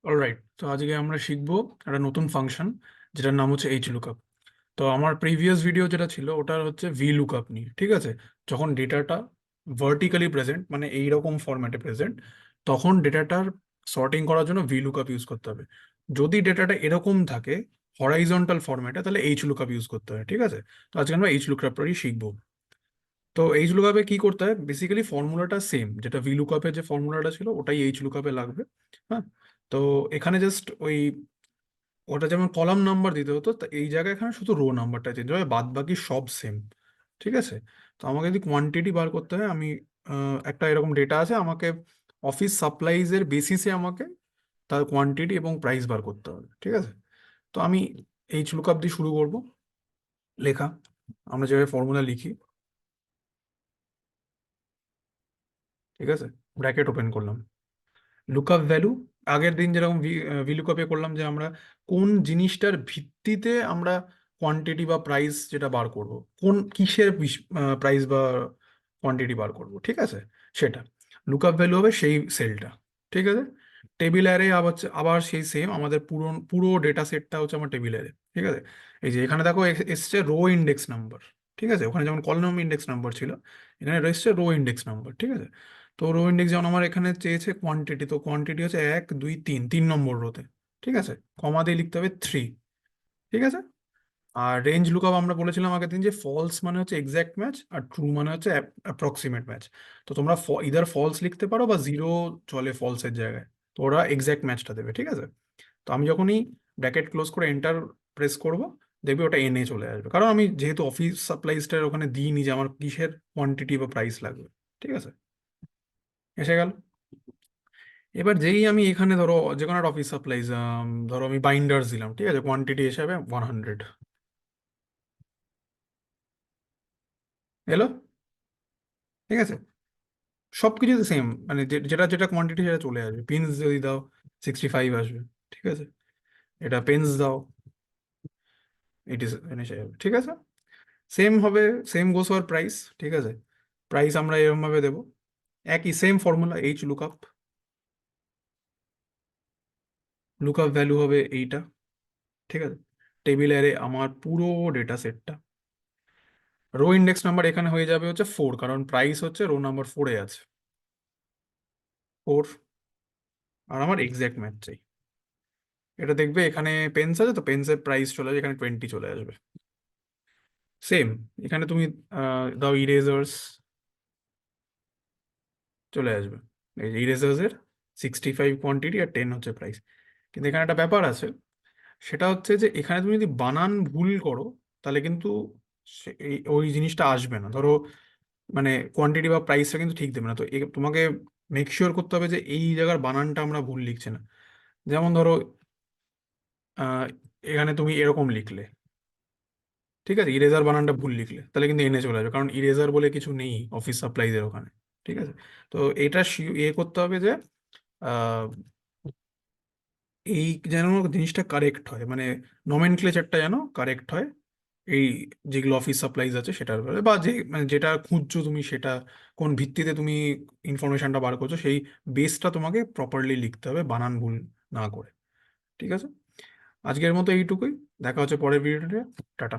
Alright, তো আজকে আমরা শিখবো একটা নতুন ফাংশন যেটার নাম হচ্ছে এইচ লুকআপ। তো আমার প্রিভিয়াস ভিডিও যেটা ছিল ওটা হচ্ছে ভি লুকআপ নিয়ে, ঠিক আছে? যখন ডেটাটা ভার্টিক্যালি প্রেজেন্ট, মানে এইরকম ফরম্যাটে প্রেজেন্ট, তখন ডেটাটার সর্টিং করার জন্য ভি লুকআপ ইউজ করতে হবে। যদি ডেটাটা এরকম থাকে হরাইজন্টাল ফরম্যাটে, তাহলে এইচ লুকআপ ইউজ করতে হয়, ঠিক আছে? তো আজকে আমরা এইচ লুকআপটাই শিখবো। তো এইচ লুকআপে কি করতে হয়, বেসিক্যালি ফর্মুলাটা সেম, যেটা ভি লুকআপে যে ফর্মুলাটা ছিল ওটাই এইচ লুকআপে লাগবে। হ্যাঁ, তো এখানে জাস্ট ওই ওটা যেমন কলাম নাম্বার দিতে হতো, তা এই জায়গায় এখানে শুধু রো নাম্বারটা চেঞ্জ হবে, বাদ বাকি সব সেম। ঠিক আছে? তো আমাকে যদি কোয়ান্টিটি বার করতে হয়, আমি একটা এরকম ডেটা আছে, আমাকে অফিস সাপ্লাইজ এর বেসিসে আমাকে তার কোয়ান্টিটি এবং প্রাইস বার করতে হবে, ঠিক আছে? তো আমি এইচ লুকআপ দিয়ে শুরু করব লেখা। আমরা যেভাবে ফর্মুলা লিখি, ঠিক আছে, ব্র্যাকেট ওপেন করলাম, লুকআপ ভ্যালু। আগের দিন যেরকম ভি লুকআপে করলাম, যে আমরা কোন জিনিসটার ভিত্তিতে আমরা কোয়ান্টিটি বা প্রাইস যেটা বার করব, কোন কিসের প্রাইস বা কোয়ান্টিটি বার করব, ঠিক আছে, সেটা লুকআপ ভ্যালু হবে সেই সেলটা। ঠিক আছে, টেবিল অ্যারে আবার আবার সেই সেম, আমাদের পুরো পুরো ডেটা সেটটা হচ্ছে আমার টেবিল অ্যারে। ঠিক আছে, এই যে এখানে দেখো এসছে রো ইন্ডেক্স নাম্বার। ঠিক আছে, ওখানে যেমন কলাম ইন্ডেক্স নাম্বার ছিল, এখানে এসছে রো ইন্ডেক্স নাম্বার। ঠিক আছে, তো রো ইন্ডেক্স যেমন আমার এখানে চেয়েছে কোয়ান্টিটি, তো কোয়ান্টিটি হচ্ছে 1 2 3, 3 নম্বর রোতে। ঠিক আছে, কমা দিয়ে লিখতে হবে 3। ঠিক আছে, আর রেঞ্জ লুকআপ আমরা বলেছিলাম আগের দিন যে ফলস মানে হচ্ছে এক্স্যাক্ট ম্যাচ, আর ট্রু মানে হচ্ছে অ্যাপ্রক্সিমেট ম্যাচ। তো তোমরা ইদার ফলস লিখতে পারো বা জিরো চলে ফলসের জায়গায়, তো ওরা এক্স্যাক্ট ম্যাচটা দেবে। ঠিক আছে, তো আমি যখনই ব্র্যাকেট ক্লোজ করে এন্টার প্রেস করব, দেখবি ওটা এনে চলে আসবে, কারণ আমি যেহেতু অফিস সাপ্লাইজটার ওখানে দিইনি যে আমার কিসের কোয়ান্টিটি বা প্রাইস লাগবে। ঠিক আছে, এসে গেল। এবার যেই আমি এখানে ধরো যে কোনো একটা অফিস সাপ্লাইজ, ধরো আমি বাইন্ডার্স দিলাম, ঠিক আছে, কোয়ান্টিটি হিসাবে 100 এলো। ঠিক আছে, সবকিছু সেম, মানে যেটা যেটা কোয়ান্টিটি সেটা চলে আসবে। পিনস যদি দাও 65 আসবে। ঠিক আছে, এটা পেন্স দাও, ইট ইস এসে যাবে। ঠিক আছে, সেম হবে, সেম গোস ফর প্রাইস। ঠিক আছে, প্রাইস আমরা এরকম ভাবে দেবো, একই same formula H lookup. Lookup value হবে এইটা। ঠিক আছে, টেবিল অ্যারে আমার পুরো ডেটা সেটটা। রো ইন্ডেক্স নাম্বার এখানে হয়ে যাবে হচ্ছে 4, কারণ প্রাইস হচ্ছে রো নাম্বার 4-এ আছে, 4। আর আমার এক্সাক্ট ম্যাচ চাই। এটা দেখবে এখানে পেন্স আছে, তো পেন্সের প্রাইস চলে আসবে, এখানে 20 চলে আসবে। সেম, এখানে তুমি দাও ইরেজার্স, চলে আসবে। এই যে ইরেজার্স এর 65 কোয়ান্টিটি আর 10 হচ্ছে প্রাইস। কিন্তু এখানে একটা ব্যাপার আছে, সেটা হচ্ছে যে এখানে তুমি যদি বানান ভুল করো, তাহলে কিন্তু ওই জিনিসটা আসবে না। ধরো মানে কোয়ান্টিটি বা প্রাইসটা কিন্তু ঠিক দেবে না, তো তোমাকে মেক শিওর করতে হবে যে এই জায়গার বানানটা আমরা ভুল লিখছি না। যেমন ধরো আহ, এখানে তুমি এরকম লিখলে, ঠিক আছে, ইরেজার বানানটা ভুল লিখলে, তাহলে কিন্তু এনে চলে আসবে, কারণ ইরেজার বলে কিছু নেই অফিস সাপ্লাইজের ওখানে। ঠিক আছে, তো এটা করতে হবে যে আহ, এই যেন জিনিসটা কারেক্ট হয়, মানে নমেনক্লেচারটা যেন কারেক্ট হয়, এই যেগুলো অফিস সাপ্লাইজ আছে সেটার ব্যাপারে, বা যে মানে যেটা খুঁজছো তুমি, সেটা কোন ভিত্তিতে তুমি ইনফরমেশনটা বার করছো, সেই বেসটা তোমাকে প্রপারলি লিখতে হবে, বানান ভুল না করে। ঠিক আছে, আজকের মতো এইটুকুই, দেখা হচ্ছে পরের ভিডিওতে। টাটা।